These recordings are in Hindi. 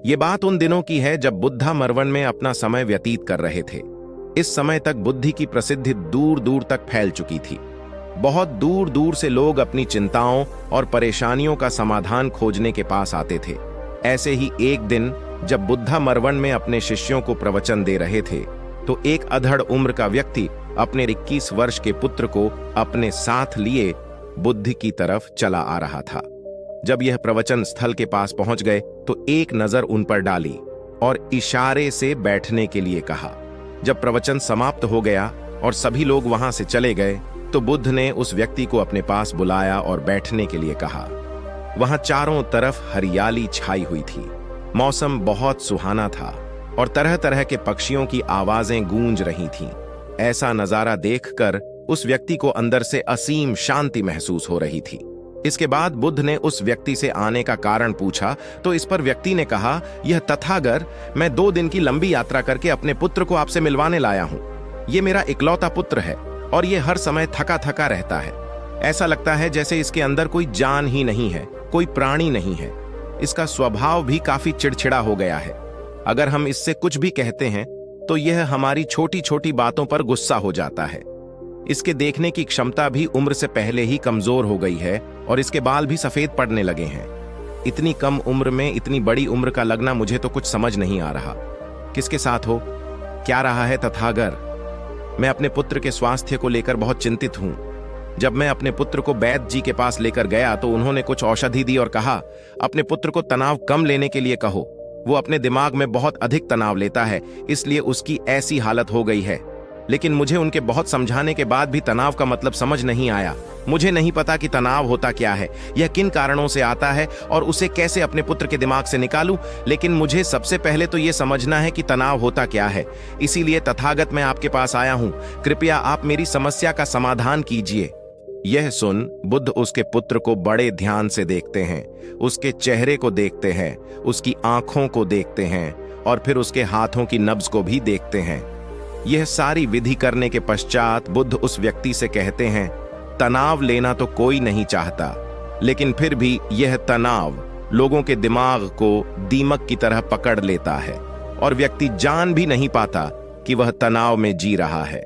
ये बात उन दिनों की है जब बुद्धा मरवन में अपना समय व्यतीत कर रहे थे। इस समय तक बुद्धि की प्रसिद्धि दूर दूर तक फैल चुकी थी। बहुत दूर दूर से लोग अपनी चिंताओं और परेशानियों का समाधान खोजने के पास आते थे। ऐसे ही एक दिन जब बुद्धा मरवन में अपने शिष्यों को प्रवचन दे रहे थे तो एक अधड़ उम्र का व्यक्ति अपने 21 वर्ष के पुत्र को अपने साथ लिए बुद्ध की तरफ चला आ रहा था। जब यह प्रवचन स्थल के पास पहुंच गए तो एक नजर उन पर डाली और इशारे से बैठने के लिए कहा। जब प्रवचन समाप्त हो गया और सभी लोग वहां से चले गए तो बुद्ध ने उस व्यक्ति को अपने पास बुलाया और बैठने के लिए कहा। वहां चारों तरफ हरियाली छाई हुई थी। मौसम बहुत सुहाना था और तरह तरह के पक्षियों की आवाजें गूंज रही थीं। ऐसा नजारा देखकर उस व्यक्ति को अंदर से असीम शांति महसूस हो रही थी। इसके बाद बुद्ध ने उस व्यक्ति से आने का कारण पूछा तो इस पर व्यक्ति ने कहा, यह तथागत, मैं 2 दिन की लंबी यात्रा करके अपने पुत्र को आपसे मिलवाने लाया हूं। ये मेरा इकलौता पुत्र है और ये हर समय थका थका रहता है। ऐसा लगता है जैसे इसके अंदर कोई जान ही नहीं है, कोई प्राणी नहीं है। इसका स्वभाव भी काफी चिड़चिड़ा हो गया है। अगर हम इससे कुछ भी कहते हैं तो यह हमारी छोटी छोटी बातों पर गुस्सा हो जाता है। इसके देखने की क्षमता भी उम्र से पहले ही कमजोर हो गई है और इसके बाल भी सफेद पड़ने लगे हैं। इतनी कम उम्र में इतनी बड़ी उम्र का लगना मुझे तो कुछ समझ नहीं आ रहा। किसके साथ हो, क्या रहा है तथागत? मैं अपने पुत्र के स्वास्थ्य को लेकर बहुत चिंतित हूं। जब मैं अपने पुत्र को वैद्य जी के पास लेकर गया तो उन्होंने कुछ औषधि दी और कहा, अपने पुत्र को तनाव कम लेने के लिए कहो। वो अपने दिमाग में बहुत अधिक तनाव लेता है, इसलिए उसकी ऐसी हालत हो गई है। लेकिन मुझे उनके बहुत समझाने के बाद भी तनाव का मतलब समझ नहीं आया। मुझे नहीं पता कि तनाव होता क्या है, यह किन कारणों से आता है और उसे कैसे अपने पुत्र के दिमाग से निकालूं। लेकिन मुझे सबसे पहले तो यह समझना है कि तनाव होता क्या है। इसीलिए तथागत मैं आपके पास आया हूं। कृपया आप मेरी समस्या का समाधान कीजिए। यह सुन बुद्ध उसके पुत्र को बड़े ध्यान से देखते हैं, उसके चेहरे को देखते हैं, उसकी आंखों को देखते हैं और फिर उसके हाथों की नब्ज को भी देखते हैं। यह सारी विधि करने के पश्चात बुद्ध उस व्यक्ति से कहते हैं, तनाव लेना तो कोई नहीं चाहता, लेकिन फिर भी यह तनाव लोगों के दिमाग को दीमक की तरह पकड़ लेता है और व्यक्ति जान भी नहीं पाता कि वह तनाव में जी रहा है।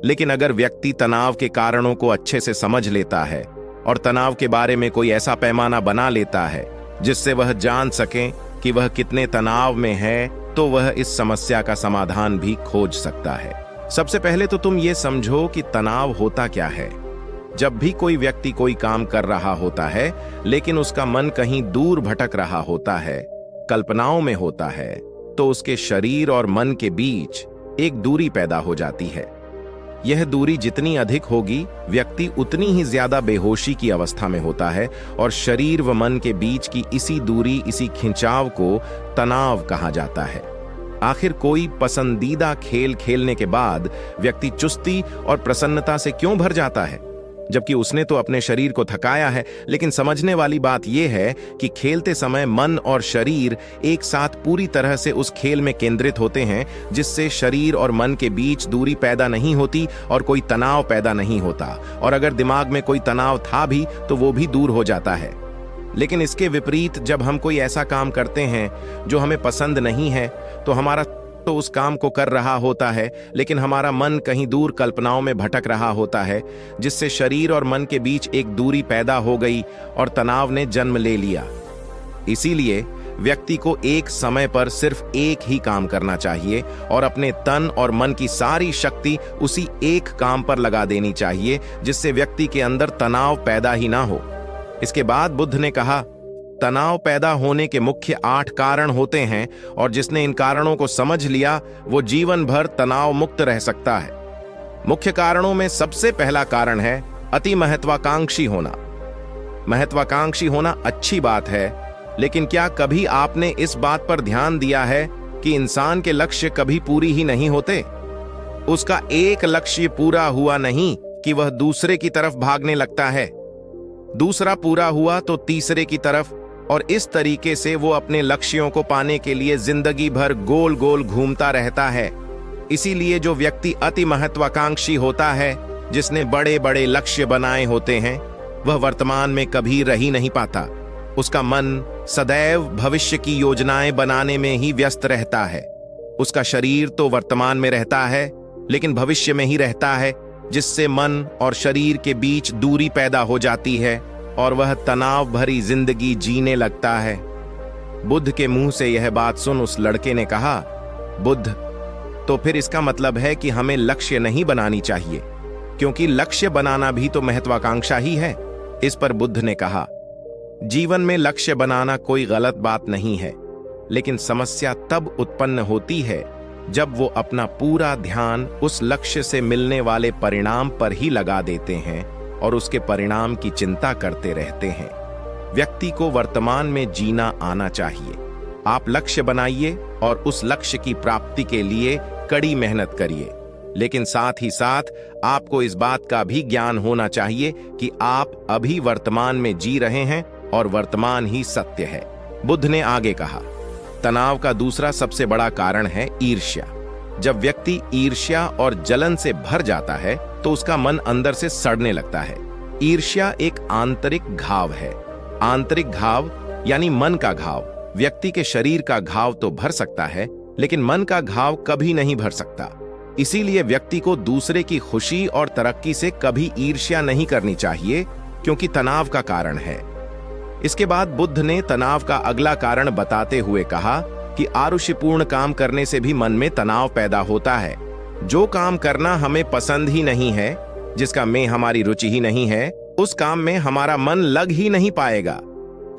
लेकिन अगर व्यक्ति तनाव के कारणों को अच्छे से समझ लेता है और तनाव के बारे में कोई ऐसा पैमाना बना लेता है जिससे वह जान सके कि वह कितने तनाव में है, तो वह इस समस्या का समाधान भी खोज सकता है। सबसे पहले तो तुम ये समझो कि तनाव होता क्या है। जब भी कोई व्यक्ति कोई काम कर रहा होता है लेकिन उसका मन कहीं दूर भटक रहा होता है, कल्पनाओं में होता है, तो उसके शरीर और मन के बीच एक दूरी पैदा हो जाती है। यह दूरी जितनी अधिक होगी, व्यक्ति उतनी ही ज्यादा बेहोशी की अवस्था में होता है और शरीर व मन के बीच की इसी दूरी, इसी खिंचाव को तनाव कहा जाता है। आखिर कोई पसंदीदा खेल खेलने के बाद व्यक्ति चुस्ती और प्रसन्नता से क्यों भर जाता है, जबकि उसने तो अपने शरीर को थकाया है। लेकिन समझने वाली बात यह है कि खेलते समय मन और शरीर एक साथ पूरी तरह से उस खेल में केंद्रित होते हैं, जिससे शरीर और मन के बीच दूरी पैदा नहीं होती और कोई तनाव पैदा नहीं होता। और अगर दिमाग में कोई तनाव था भी तो वो भी दूर हो जाता है। लेकिन इसके विपरीत जब हम कोई ऐसा काम करते हैं जो हमें पसंद नहीं है तो हमारा तो उस काम को कर रहा होता है, लेकिन हमारा मन कहीं दूर कल्पनाओं में भटक रहा होता है, जिससे शरीर और मन के बीच एक दूरी पैदा हो गई और तनाव ने जन्म ले लिया। इसीलिए व्यक्ति को एक समय पर सिर्फ एक ही काम करना चाहिए और अपने तन और मन की सारी शक्ति उसी एक काम पर लगा देनी चाहिए, जिससे व्यक्ति के अंदर तनाव पैदा ही ना हो। इसके बाद बुद्ध ने कहा, तनाव पैदा होने के मुख्य 8 कारण होते हैं और जिसने इन कारणों को समझ लिया वो जीवन भर तनाव मुक्त रह सकता है। मुख्य कारणों में सबसे पहला कारण है अति महत्वाकांक्षी होना। महत्वाकांक्षी होना अच्छी बात है, लेकिन क्या कभी आपने इस बात पर ध्यान दिया है कि इंसान के लक्ष्य कभी पूरी ही नहीं होते? उसका एक लक्ष्य पूरा हुआ नहीं कि वह दूसरे की तरफ भागने लगता है, दूसरा पूरा हुआ तो तीसरे की तरफ, और इस तरीके से वो अपने लक्ष्यों को पाने के लिए जिंदगी भर गोल गोल घूमता रहता है। इसीलिए जो व्यक्ति अति महत्वाकांक्षी होता है, जिसने बड़े बड़े लक्ष्य बनाए होते हैं, वह वर्तमान में कभी रह ही नहीं पाता। उसका मन सदैव भविष्य की योजनाएं बनाने में ही व्यस्त रहता है। उसका शरीर तो वर्तमान में रहता है, लेकिन भविष्य में ही रहता है, जिससे मन और शरीर के बीच दूरी पैदा हो जाती है और वह तनाव भरी जिंदगी जीने लगता है। बुद्ध के मुंह से यह बात सुन उस लड़के ने कहा, बुद्ध, तो फिर इसका मतलब है कि हमें लक्ष्य नहीं बनानी चाहिए, क्योंकि लक्ष्य बनाना भी तो महत्वाकांक्षा ही है। इस पर बुद्ध ने कहा, जीवन में लक्ष्य बनाना कोई गलत बात नहीं है, लेकिन समस्या तब उत्पन्न होती है जब वो अपना पूरा ध्यान उस लक्ष्य से मिलने वाले परिणाम पर ही लगा देते हैं और उसके परिणाम की चिंता करते रहते हैं। व्यक्ति को वर्तमान में जीना आना चाहिए। आप लक्ष्य बनाइए और उस लक्ष्य की प्राप्ति के लिए कड़ी मेहनत करिए, लेकिन साथ ही साथ आपको इस बात का भी ज्ञान होना चाहिए कि आप अभी वर्तमान में जी रहे हैं और वर्तमान ही सत्य है। बुद्ध ने आगे कहा, तनाव का दूसरा सबसे बड़ा कारण है ईर्ष्या। जब व्यक्ति ईर्ष्या और जलन से भर जाता है तो उसका मन अंदर से सड़ने लगता है। ईर्ष्या एक आंतरिक घाव है। आंतरिक घाव यानी मन का घाव। व्यक्ति के शरीर का घाव तो भर सकता है, लेकिन मन का घाव कभी नहीं भर सकता। इसीलिए व्यक्ति को दूसरे की खुशी और तरक्की से कभी ईर्ष्या नहीं करनी चाहिए, क्योंकि तनाव का कारण है। इसके बाद बुद्ध ने तनाव का अगला कारण बताते हुए कहा कि आरुषिपूर्ण काम करने से भी मन में तनाव पैदा होता है। जो काम करना हमें पसंद ही नहीं है, जिसका में हमारी रुचि ही नहीं है, उस काम में हमारा मन लग ही नहीं पाएगा।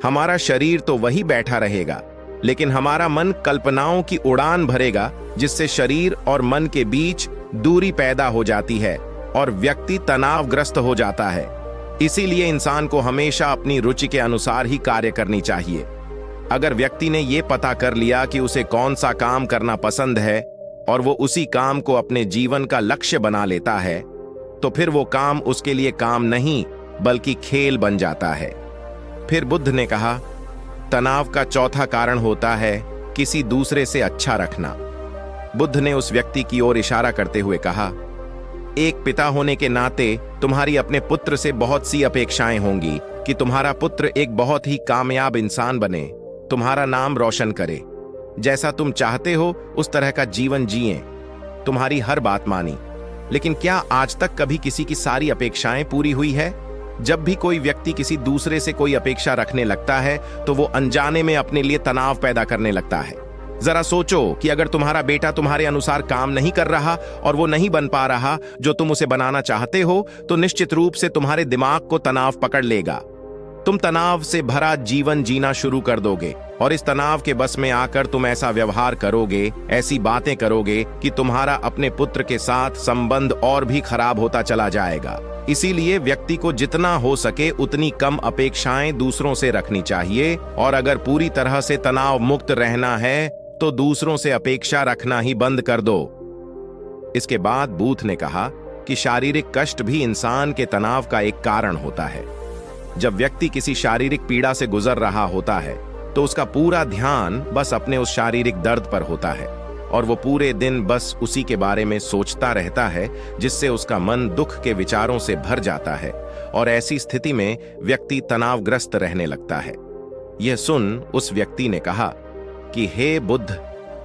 हमारा शरीर तो वही बैठा रहेगा, लेकिन हमारा मन कल्पनाओं की उड़ान भरेगा, जिससे शरीर और मन के बीच दूरी पैदा हो जाती है और व्यक्ति तनावग्रस्त हो जाता है। इसीलिए इंसान को हमेशा अपनी रुचि के अनुसार ही कार्य करनी चाहिए। अगर व्यक्ति ने यह पता कर लिया कि उसे कौन सा काम करना पसंद है और वो उसी काम को अपने जीवन का लक्ष्य बना लेता है, तो फिर वो काम उसके लिए काम नहीं बल्कि खेल बन जाता है। फिर बुद्ध ने कहा, तनाव का चौथा कारण होता है किसी दूसरे से अच्छा रखना। बुद्ध ने उस व्यक्ति की ओर इशारा करते हुए कहा, एक पिता होने के नाते तुम्हारी अपने पुत्र से बहुत सी अपेक्षाएं होंगी कि तुम्हारा पुत्र एक बहुत ही कामयाब इंसान बने, तुम्हारा नाम रोशन करे, जैसा तुम चाहते हो उस तरह का जीवन जिए, तुम्हारी हर बात मानी। लेकिन क्या आज तक कभी किसी की सारी अपेक्षाएं पूरी हुई है? जब भी कोई व्यक्ति किसी दूसरे से कोई अपेक्षा रखने लगता है तो वो अनजाने में अपने लिए तनाव पैदा करने लगता है। जरा सोचो कि अगर तुम्हारा बेटा तुम्हारे अनुसार काम नहीं कर रहा और वो नहीं बन पा रहा जो तुम उसे बनाना चाहते हो, तो निश्चित रूप से तुम्हारे दिमाग को तनाव पकड़ लेगा। तुम तनाव से भरा जीवन जीना शुरू कर दोगे और इस तनाव के बस में आकर तुम ऐसा व्यवहार करोगे, ऐसी बातें करोगे कि तुम्हारा अपने पुत्र के साथ संबंध और भी खराब होता चला जाएगा। इसीलिए व्यक्ति को जितना हो सके उतनी कम अपेक्षाएं दूसरों से रखनी चाहिए, और अगर पूरी तरह से तनाव मुक्त रहना है तो दूसरों से अपेक्षा रखना ही बंद कर दो। इसके बाद बूथ ने कहा कि शारीरिक कष्ट भी इंसान के तनाव का एक कारण होता है। जब व्यक्ति किसी शारीरिक पीड़ा से गुजर रहा होता है तो उसका पूरा ध्यान बस अपने उस शारीरिक दर्द पर होता है और वो पूरे दिन बस उसी के बारे में सोचता रहता है, जिससे उसका मन दुख के विचारों से भर जाता है और ऐसी स्थिति में व्यक्ति तनावग्रस्त रहने लगता है। यह सुन उस व्यक्ति ने कहा कि हे बुद्ध,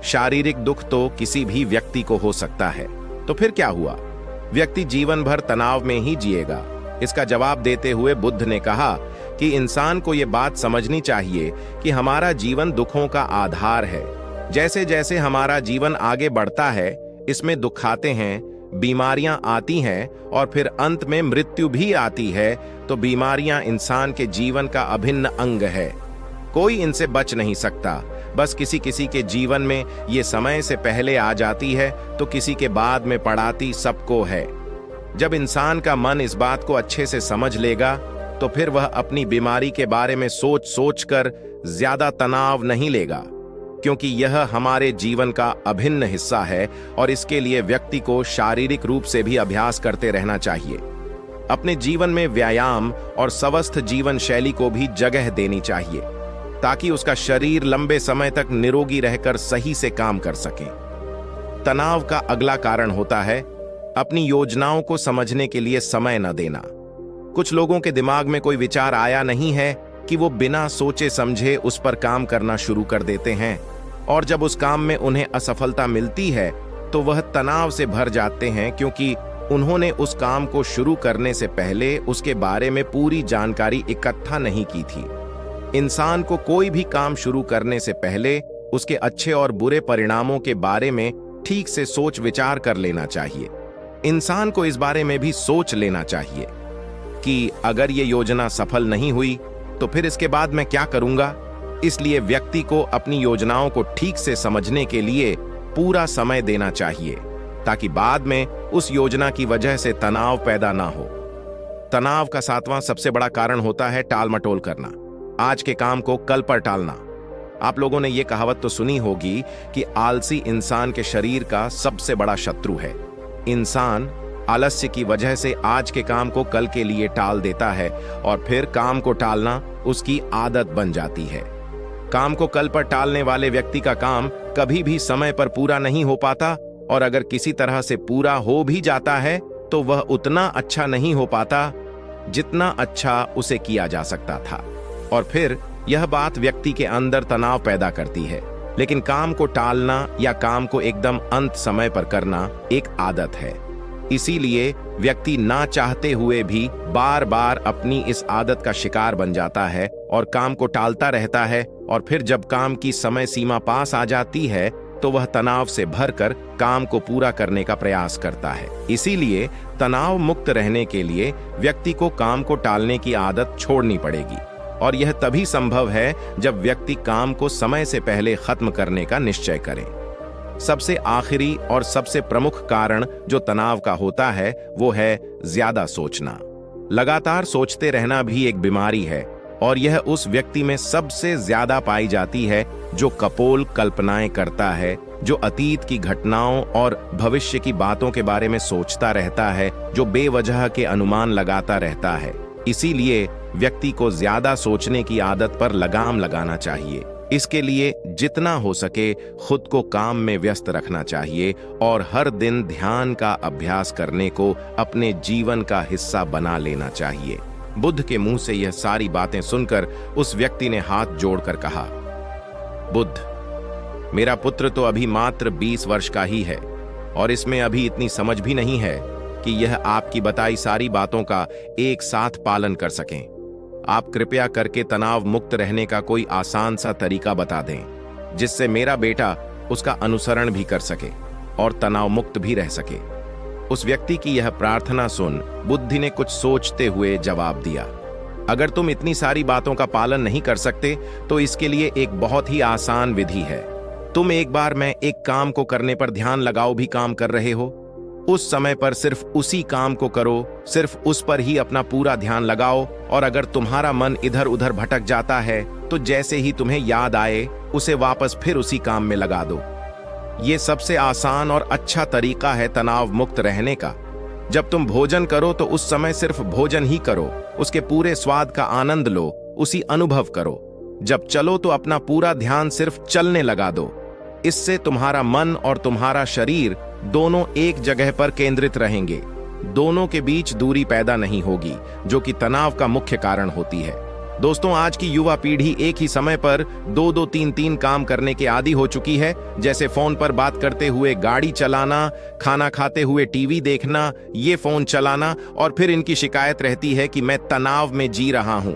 शारीरिक दुख तो किसी भी व्यक्ति को हो सकता है, तो फिर क्या हुआ? व्यक्ति जीवन भर तनाव में ही जिएगा। इसका जवाब देते हुए बुद्ध ने कहा कि इंसान को यह बात समझनी चाहिए कि हमारा जीवन दुखों का आधार है। जैसे जैसे हमारा जीवन आगे बढ़ता है, इसमें दुख आते हैं, बीमारियां आती हैं और फिर अंत में मृत्यु भी आती है। तो बीमारियां इंसान के जीवन का अभिन्न अंग है, कोई इनसे बच नहीं सकता। बस किसी किसी के जीवन में ये समय से पहले आ जाती है तो किसी के बाद में पड़ाती सबको है। जब इंसान का मन इस बात को अच्छे से समझ लेगा तो फिर वह अपनी बीमारी के बारे में सोच सोच कर ज्यादा तनाव नहीं लेगा, क्योंकि यह हमारे जीवन का अभिन्न हिस्सा है और इसके लिए व्यक्ति को शारीरिक रूप से भी अभ्यास करते रहना चाहिए। अपने जीवन में व्यायाम और स्वस्थ जीवन शैली को भी जगह देनी चाहिए ताकि उसका शरीर लंबे समय तक निरोगी रहकर सही से काम कर सके। तनाव का अगला कारण होता है अपनी योजनाओं को समझने के लिए समय न देना। कुछ लोगों के दिमाग में कोई विचार आया नहीं है कि वो बिना सोचे समझे उस पर काम करना शुरू कर देते हैं, और जब उस काम में उन्हें असफलता मिलती है तो वह तनाव से भर जाते हैं, क्योंकि उन्होंने उस काम को शुरू करने से पहले उसके बारे में पूरी जानकारी इकट्ठा नहीं की थी। इंसान को कोई भी काम शुरू करने से पहले उसके अच्छे और बुरे परिणामों के बारे में ठीक से सोच विचार कर लेना चाहिए। इंसान को इस बारे में भी सोच लेना चाहिए कि अगर ये योजना सफल नहीं हुई तो फिर इसके बाद मैं क्या करूंगा। इसलिए व्यक्ति को अपनी योजनाओं को ठीक से समझने के लिए पूरा समय देना चाहिए, ताकि बाद में उस योजना की वजह से तनाव पैदा ना हो। तनाव का 7वां सबसे बड़ा कारण होता है टाल मटोल करना, आज के काम को कल पर टालना। आप लोगों ने यह कहावत तो सुनी होगी कि आलसी इंसान के शरीर का सबसे बड़ा शत्रु है। इंसान आलस्य की वजह से आज के काम को कल के लिए टाल देता है और फिर काम को टालना उसकी आदत बन जाती है। काम को कल पर टालने वाले व्यक्ति का काम कभी भी समय पर पूरा नहीं हो पाता, और अगर किसी तरह से पूरा हो भी जाता है तो वह उतना अच्छा नहीं हो पाता जितना अच्छा उसे किया जा सकता था, और फिर यह बात व्यक्ति के अंदर तनाव पैदा करती है। लेकिन काम को टालना या काम को एकदम अंत समय पर करना एक आदत है, इसीलिए व्यक्ति ना चाहते हुए भी बार बार अपनी इस आदत का शिकार बन जाता है और काम को टालता रहता है, और फिर जब काम की समय सीमा पास आ जाती है तो वह तनाव से भरकर काम को पूरा करने का प्रयास करता है। इसीलिए तनाव मुक्त रहने के लिए व्यक्ति को काम को टालने की आदत छोड़नी पड़ेगी, और यह तभी संभव है जब व्यक्ति काम को समय से पहले खत्म करने का निश्चय करे। सबसे आखिरी और सबसे प्रमुख कारण जो तनाव का होता है वो है ज्यादा सोचना। लगातार सोचते रहना भी एक बीमारी है, और यह उस व्यक्ति में सबसे ज्यादा पाई जाती है जो कपोल कल्पनाएं करता है, जो अतीत की घटनाओं और भविष्य की बातों के बारे में सोचता रहता है, जो बेवजह के अनुमान लगाता रहता है। इसीलिए व्यक्ति को ज्यादा सोचने की आदत पर लगाम लगाना चाहिए। इसके लिए जितना हो सके खुद को काम में व्यस्त रखना चाहिए, और हर दिन ध्यान का अभ्यास करने को अपने जीवन का हिस्सा बना लेना चाहिए। बुद्ध के मुंह से यह सारी बातें सुनकर उस व्यक्ति ने हाथ जोड़कर कहा, बुद्ध, मेरा पुत्र तो अभी मात्र 20 वर्ष का ही है, और इसमें अभी इतनी समझ भी नहीं है कि यह आपकी बताई सारी बातों का एक साथ पालन कर सकें। आप कृपया करके तनाव मुक्त रहने का कोई आसान सा तरीका बता दें, जिससे मेरा बेटा उसका अनुसरण भी कर सके और तनाव मुक्त भी रह सके। उस व्यक्ति की यह प्रार्थना सुन बुद्धि ने कुछ सोचते हुए जवाब दिया, अगर तुम इतनी सारी बातों का पालन नहीं कर सकते तो इसके लिए एक बहुत ही आसान विधि है। तुम एक बार में एक काम को करने पर ध्यान लगाओ भी काम कर रहे हो, उस समय पर सिर्फ उसी काम को करो, सिर्फ उस पर ही अपना पूरा ध्यान लगाओ, और अगर तुम्हारा मन इधर उधर भटक जाता है तो जैसे ही तुम्हें याद आए उसे वापस फिर उसी काम में लगा दो। ये सबसे आसान और अच्छा तरीका है तनाव मुक्त रहने का। जब तुम भोजन करो तो उस समय सिर्फ भोजन ही करो, उसके पूरे स्वाद का आनंद लो, उसी अनुभव करो। जब चलो तो अपना पूरा ध्यान सिर्फ चलने लगा दो। इससे तुम्हारा मन और तुम्हारा शरीर दोनों एक जगह पर केंद्रित रहेंगे, दोनों के बीच दूरी पैदा नहीं होगी, जो कि तनाव का मुख्य कारण होती है। दोस्तों, आज की युवा पीढ़ी एक ही समय पर 2-2, 3-3 काम करने के आदी हो चुकी है, जैसे फोन पर बात करते हुए गाड़ी चलाना, खाना खाते हुए टीवी देखना, ये फोन चलाना, और फिर इनकी शिकायत रहती है कि मैं तनाव में जी रहा हूं,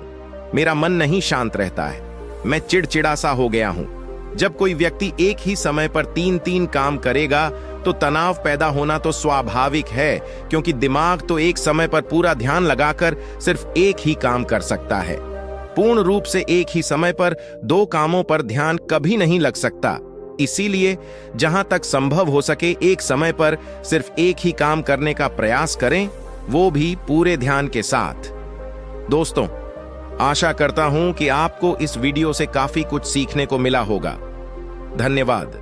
मेरा मन नहीं शांत रहता है, मैं चिड़चिड़ा सा हो गया हूं। जब कोई व्यक्ति एक ही समय पर 3-3 काम करेगा तो तनाव पैदा होना तो स्वाभाविक है, क्योंकि दिमाग तो एक समय पर पूरा ध्यान लगाकर सिर्फ एक ही काम कर सकता है। पूर्ण रूप से एक ही समय पर 2 कामों पर ध्यान कभी नहीं लग सकता। इसीलिए जहां तक संभव हो सके एक समय पर सिर्फ एक ही काम करने का प्रयास करें, वो भी पूरे ध्यान के साथ। दोस्तों, आशा करता हूं कि आपको इस वीडियो से काफी कुछ सीखने को मिला होगा। धन्यवाद।